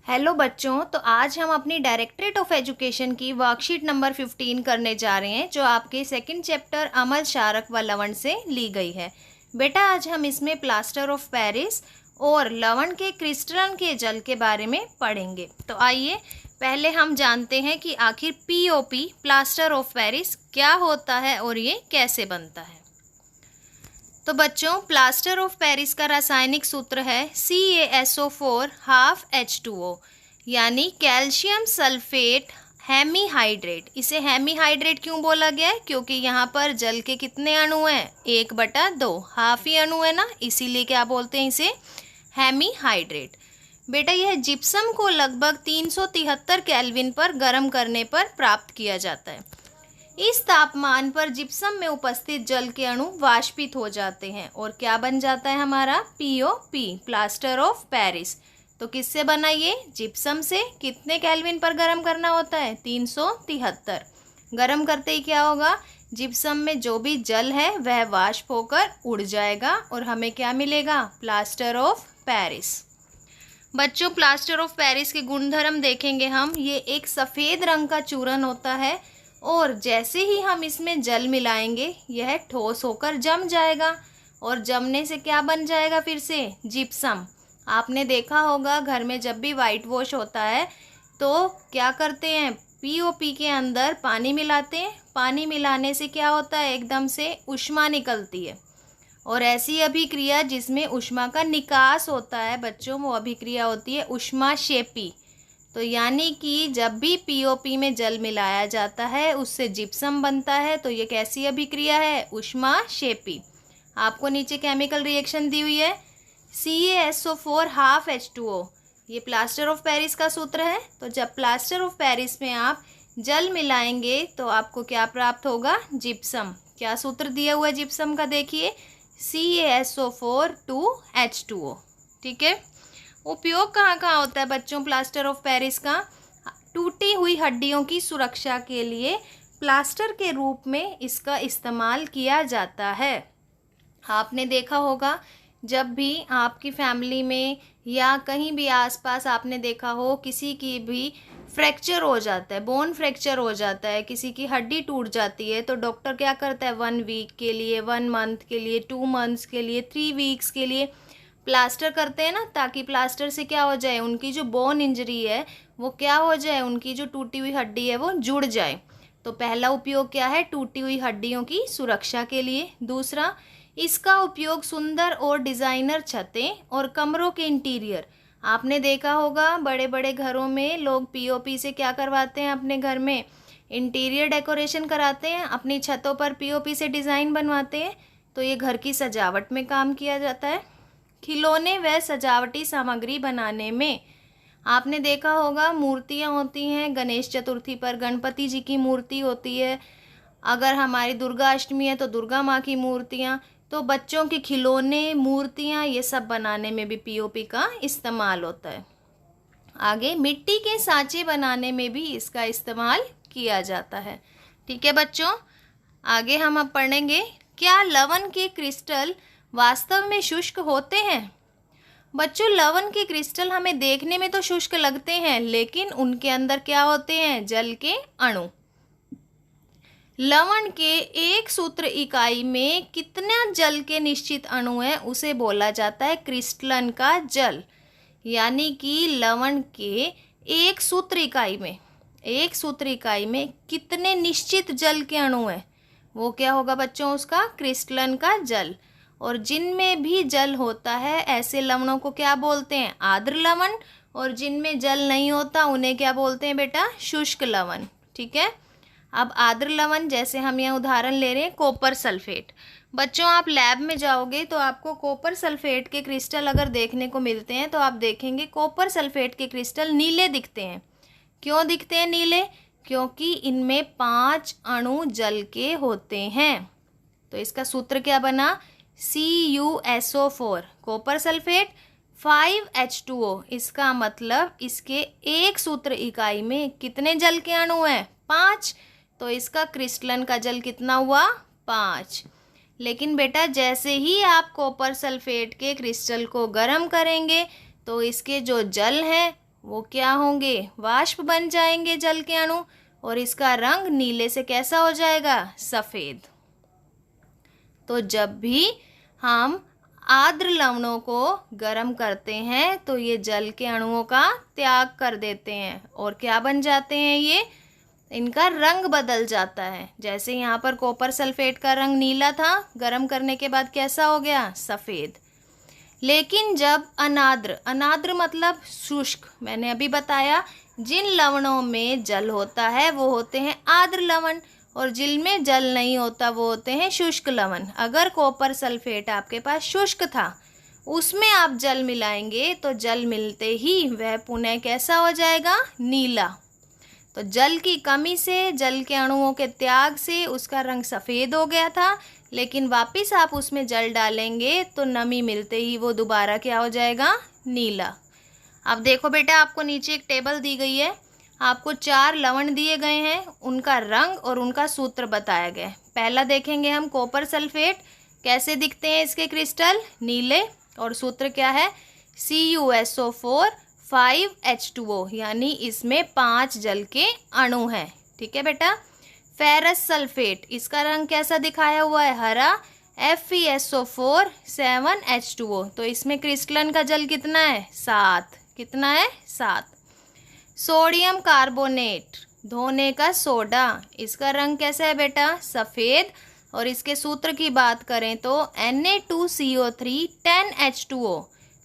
Hello बच्चों, तो आज हम अपनी डायरेक्टरेट ऑफ एजुकेशन की वर्कशीट नंबर 15 करने जा रहे हैं, जो आपके सेकंड चैप्टर अमल, क्षारक व लवण से ली गई है। बेटा, आज हम इसमें प्लास्टर ऑफ पेरिस और लवण के क्रिस्टलन के जल के बारे में पढ़ेंगे। तो आइए पहले हम जानते हैं कि आखिर पीओपी प्लास्टर ऑफ पेरिस क्या होता है और ये कैसे बनता है। तो बच्चों, प्लास्टर ऑफ पेरिस का रासायनिक सूत्र है CaSO4 हाफ H2O, यानी कैल्शियम सल्फेट हेमीहाइड्रेट। इसे हेमीहाइड्रेट क्यों बोला गया है? क्योंकि यहाँ पर जल के कितने अणु हैं? 1/2, हाफ ही अणु है ना, इसीलिए क्या बोलते हैं इसे? हेमीहाइड्रेट। बेटा, यह जिप्सम को लगभग 373 केल्विन पर गर्म करने पर प्राप्त किया जाता है। इस तापमान पर जिप्सम में उपस्थित जल के अणु वाष्पित हो जाते हैं और क्या बन जाता है हमारा? POP, plaster of Paris. तो किससे बना ये? जिप्सम से। कितने केल्विन पर गर्म करना होता है? 373। गर्म करते ही क्या होगा? जिप्सम में जो भी जल है वह वाष्प होकर उड़ जाएगा और हमें क्या मिलेगा? Plaster of Paris. बच्चों, प्लास्टर ऑफ पेरिस के गुणधर्म देखेंगे हम। ये एक सफ़ेद रंग का चूर्ण होता है और जैसे ही हम इसमें जल मिलाएंगे यह ठोस होकर जम जाएगा और जमने से क्या बन जाएगा? फिर से जिप्सम। आपने देखा होगा घर में जब भी वाइट वॉश होता है तो क्या करते हैं? पीओपी के अंदर पानी मिलाते हैं। पानी मिलाने से क्या होता है? एकदम से ऊष्मा निकलती है और ऐसी अभिक्रिया जिसमें ऊष्मा का निकास होता है बच्चों, वो अभिक्रिया होती है ऊष्माक्षेपी। तो यानी कि जब भी पीओपी में जल मिलाया जाता है उससे जिप्सम बनता है। तो ये कैसी अभिक्रिया है? ऊष्माक्षेपी। आपको नीचे केमिकल रिएक्शन दी हुई है, CaSO4 हाफ H2O। ये प्लास्टर ऑफ पेरिस का सूत्र है। तो जब प्लास्टर ऑफ पेरिस में आप जल मिलाएंगे तो आपको क्या प्राप्त होगा? जिप्सम। क्या सूत्र दिया हुआ है जिप्सम का? देखिए, CaSO4 2H2O। ठीक है। उपयोग कहाँ कहाँ होता है बच्चों प्लास्टर ऑफ पेरिस का? टूटी हुई हड्डियों की सुरक्षा के लिए प्लास्टर के रूप में इसका इस्तेमाल किया जाता है। आपने देखा होगा जब भी आपकी फैमिली में या कहीं भी आसपास आपने देखा हो किसी की भी फ्रैक्चर हो जाता है, बोन फ्रैक्चर हो जाता है, किसी की हड्डी टूट जाती है, तो डॉक्टर क्या करता है? 1 वीक के लिए, 1 मंथ के लिए, 2 मंथ्स के लिए, 3 वीक्स के लिए प्लास्टर करते हैं ना, ताकि प्लास्टर से क्या हो जाए? उनकी जो बोन इंजरी है वो क्या हो जाए? उनकी जो टूटी हुई हड्डी है वो जुड़ जाए। तो पहला उपयोग क्या है? टूटी हुई हड्डियों की सुरक्षा के लिए। दूसरा, इसका उपयोग सुंदर और डिज़ाइनर छतें और कमरों के इंटीरियर। आपने देखा होगा बड़े बड़े घरों में लोग पीओपी से क्या करवाते हैं? अपने घर में इंटीरियर डेकोरेशन कराते हैं, अपनी छतों पर पीओपी से डिज़ाइन बनवाते हैं। तो ये घर की सजावट में काम किया जाता है। खिलौने व सजावटी सामग्री बनाने में आपने देखा होगा मूर्तियाँ होती हैं। गणेश चतुर्थी पर गणपति जी की मूर्ति होती है, अगर हमारी दुर्गा अष्टमी है तो दुर्गा माँ की मूर्तियाँ। तो बच्चों के खिलौने, मूर्तियाँ, ये सब बनाने में भी पीओपी का इस्तेमाल होता है। आगे, मिट्टी के सांचे बनाने में भी इसका इस्तेमाल किया जाता है। ठीक है बच्चों, आगे हम अब पढ़ेंगे, क्या लवण के क्रिस्टल वास्तव में शुष्क होते हैं? बच्चों, लवण के क्रिस्टल हमें देखने में तो शुष्क लगते हैं, लेकिन उनके अंदर क्या होते हैं? जल के अणु। लवण के एक सूत्र इकाई में कितना जल के निश्चित अणु है उसे बोला जाता है क्रिस्टलन का जल। यानी कि लवण के एक सूत्र इकाई में कितने निश्चित जल के अणु हैं, वो क्या होगा बच्चों? उसका क्रिस्टलन का जल। और जिनमें भी जल होता है ऐसे लवणों को क्या बोलते हैं? आर्द्र लवण। और जिनमें जल नहीं होता उन्हें क्या बोलते हैं बेटा? शुष्क लवण। ठीक है। अब आर्द्र लवण, जैसे हम यहाँ उदाहरण ले रहे हैं कॉपर सल्फेट। बच्चों, आप लैब में जाओगे तो आपको कॉपर सल्फेट के क्रिस्टल अगर देखने को मिलते हैं तो आप देखेंगे कॉपर सल्फेट के क्रिस्टल नीले दिखते हैं। क्यों दिखते हैं नीले? क्योंकि इनमें 5 अणु जल के होते हैं। तो इसका सूत्र क्या बना? CuSO4 copper sulphate 5H2O। इसका मतलब इसके एक सूत्र इकाई में कितने जल के अणु हैं? 5। तो इसका क्रिस्टलन का जल कितना हुआ? 5। लेकिन बेटा, जैसे ही आप कॉपर सल्फेट के क्रिस्टल को गर्म करेंगे तो इसके जो जल हैं वो क्या होंगे, वाष्प बन जाएंगे जल के अणु, और इसका रंग नीले से कैसा हो जाएगा, सफ़ेद। तो जब भी हम आर्द्र लवणों को गर्म करते हैं तो ये जल के अणुओं का त्याग कर देते हैं और क्या बन जाते हैं, ये इनका रंग बदल जाता है। जैसे यहाँ पर कॉपर सल्फेट का रंग नीला था, गर्म करने के बाद कैसा हो गया, सफ़ेद। लेकिन जब अनाद्र, अनाद्र मतलब शुष्क, मैंने अभी बताया जिन लवणों में जल होता है वो होते हैं आर्द्र लवण, और जिनमें जल नहीं होता वो होते हैं शुष्क लवण। अगर कॉपर सल्फेट आपके पास शुष्क था, उसमें आप जल मिलाएंगे तो जल मिलते ही वह पुनः कैसा हो जाएगा, नीला। तो जल की कमी से, जल के अणुओं के त्याग से उसका रंग सफ़ेद हो गया था, लेकिन वापस आप उसमें जल डालेंगे तो नमी मिलते ही वो दोबारा क्या हो जाएगा, नीला। अब देखो बेटा, आपको नीचे एक टेबल दी गई है, आपको 4 लवण दिए गए हैं, उनका रंग और उनका सूत्र बताया गया है। पहला देखेंगे हम कॉपर सल्फेट, कैसे दिखते हैं इसके क्रिस्टल, नीले, और सूत्र क्या है, CuSO4 5H2O, यानी इसमें 5 जल के अणु हैं। ठीक है बेटा। फेरस सल्फेट, इसका रंग कैसा दिखाया हुआ है, हरा, FeSO4 7H2O, तो इसमें क्रिस्टलन का जल कितना है, 7, कितना है, 7। सोडियम कार्बोनेट, धोने का सोडा, इसका रंग कैसा है बेटा, सफ़ेद, और इसके सूत्र की बात करें तो Na2CO3 10H2O,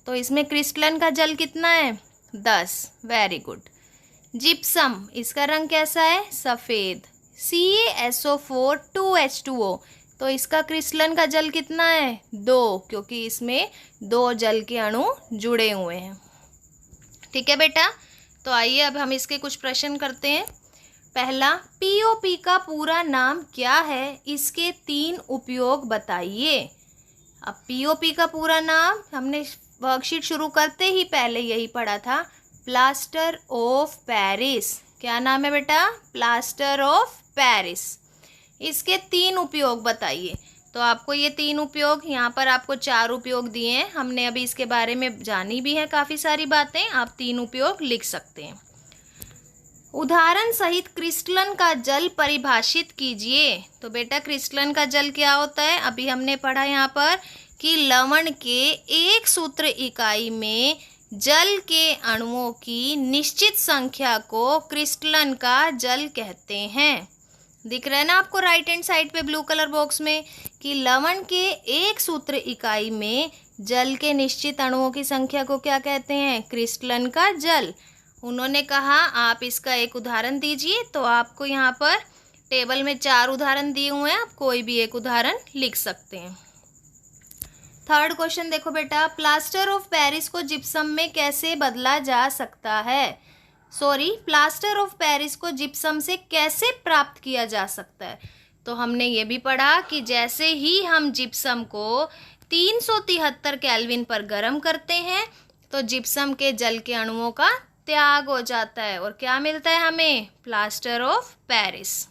तो इसमें क्रिस्टलन का जल कितना है, 10, वेरी गुड। जिप्सम, इसका रंग कैसा है, सफ़ेद, CaSO4 2H2O, तो इसका क्रिस्टलन का जल कितना है, 2, क्योंकि इसमें 2 जल के अणु जुड़े हुए हैं। ठीक है बेटा। तो आइए अब हम इसके कुछ प्रश्न करते हैं। पहला, POP का पूरा नाम क्या है, इसके 3 उपयोग बताइए। अब POP का पूरा नाम हमने वर्कशीट शुरू करते ही पहले यही पढ़ा था, प्लास्टर ऑफ पेरिस। क्या नाम है बेटा, प्लास्टर ऑफ पेरिस। इसके 3 उपयोग बताइए। तो आपको ये 3 उपयोग, यहाँ पर आपको 4 उपयोग दिए हैं, हमने अभी इसके बारे में जानी भी है काफ़ी सारी बातें, आप 3 उपयोग लिख सकते हैं। उदाहरण सहित क्रिस्टलन का जल परिभाषित कीजिए। तो बेटा क्रिस्टलन का जल क्या होता है, अभी हमने पढ़ा यहाँ पर कि लवण के एक सूत्र इकाई में जल के अणुओं की निश्चित संख्या को क्रिस्टलन का जल कहते हैं। दिख रहा है ना आपको राइट हैंड साइड पे ब्लू कलर बॉक्स में कि लवण के एक सूत्र इकाई में जल के निश्चित अणुओं की संख्या को क्या कहते हैं, क्रिस्टलन का जल। उन्होंने कहा आप इसका एक उदाहरण दीजिए, तो आपको यहाँ पर टेबल में 4 उदाहरण दिए हुए हैं, आप कोई भी एक उदाहरण लिख सकते हैं। थर्ड क्वेश्चन देखो बेटा, प्लास्टर ऑफ पेरिस को जिप्सम में कैसे बदला जा सकता है, प्लास्टर ऑफ पेरिस को जिप्सम से कैसे प्राप्त किया जा सकता है। तो हमने ये भी पढ़ा कि जैसे ही हम जिप्सम को 373 केल्विन पर गर्म करते हैं तो जिप्सम के जल के अणुओं का त्याग हो जाता है और क्या मिलता है हमें, plaster of Paris.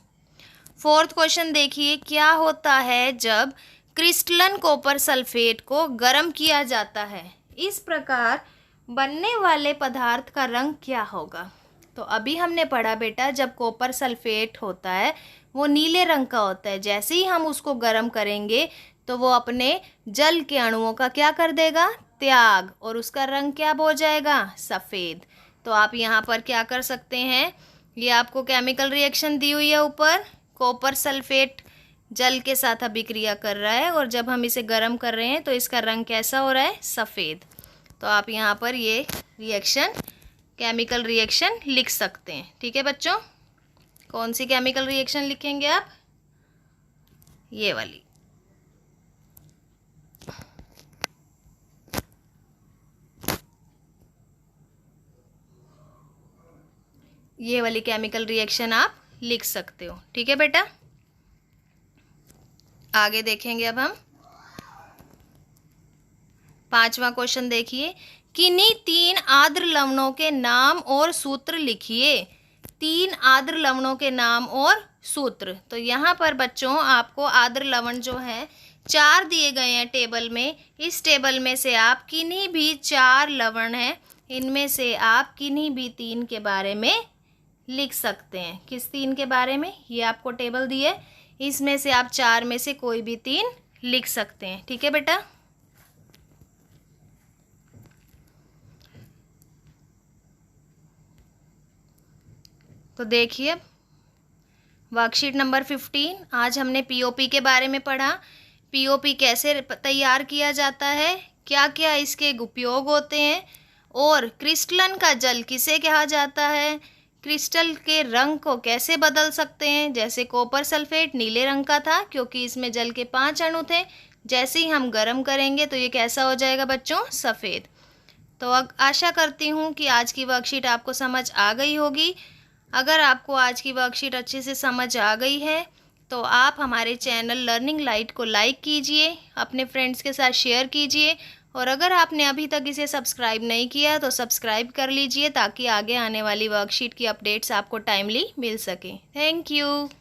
Fourth question देखिए, क्या होता है जब क्रिस्टलन कॉपर सल्फेट को गर्म किया जाता है, इस प्रकार बनने वाले पदार्थ का रंग क्या होगा। तो अभी हमने पढ़ा बेटा, जब कॉपर सल्फेट होता है वो नीले रंग का होता है, जैसे ही हम उसको गर्म करेंगे तो वो अपने जल के अणुओं का क्या कर देगा, त्याग, और उसका रंग क्या हो जाएगा, सफ़ेद। तो आप यहाँ पर क्या कर सकते हैं, ये आपको केमिकल रिएक्शन दी हुई है ऊपर, कॉपर सल्फेट जल के साथ अभिक्रिया कर रहा है और जब हम इसे गर्म कर रहे हैं तो इसका रंग कैसा हो रहा है, सफ़ेद। तो आप यहाँ पर ये रिएक्शन, केमिकल रिएक्शन लिख सकते हैं। ठीक है बच्चों, कौन सी केमिकल रिएक्शन लिखेंगे आप, ये वाली। ये वाली केमिकल रिएक्शन आप लिख सकते हो। ठीक है बेटा, आगे देखेंगे अब हम 5वां क्वेश्चन देखिए, किन्हीं 3 आर्द्र लवणों के नाम और सूत्र लिखिए। 3 आर्द्र लवणों के नाम और सूत्र। तो यहाँ पर बच्चों आपको आर्द्र लवण जो है 4 दिए गए हैं टेबल में, इस टेबल में से आप किन्हीं भी 4 लवण हैं इनमें से आप किन्हीं भी 3 के बारे में लिख सकते हैं। किस 3 के बारे में? ये आपको टेबल दी है, इसमें से आप 4 में से कोई भी 3 लिख सकते हैं। ठीक है बेटा। तो देखिए वर्कशीट नंबर 15, आज हमने पीओपी के बारे में पढ़ा। पीओपी कैसे तैयार किया जाता है, क्या क्या इसके उपयोग होते हैं, और क्रिस्टलन का जल किसे कहा जाता है, क्रिस्टल के रंग को कैसे बदल सकते हैं। जैसे कॉपर सल्फेट नीले रंग का था क्योंकि इसमें जल के 5 अणु थे, जैसे ही हम गर्म करेंगे तो ये कैसा हो जाएगा बच्चों, सफ़ेद। तो आशा करती हूँ कि आज की वर्कशीट आपको समझ आ गई होगी। अगर आपको आज की वर्कशीट अच्छे से समझ आ गई है तो आप हमारे चैनल लर्निंग लाइट को लाइक कीजिए, अपने फ्रेंड्स के साथ शेयर कीजिए, और अगर आपने अभी तक इसे सब्सक्राइब नहीं किया तो सब्सक्राइब कर लीजिए ताकि आगे आने वाली वर्कशीट की अपडेट्स आपको टाइमली मिल सके। Thank you.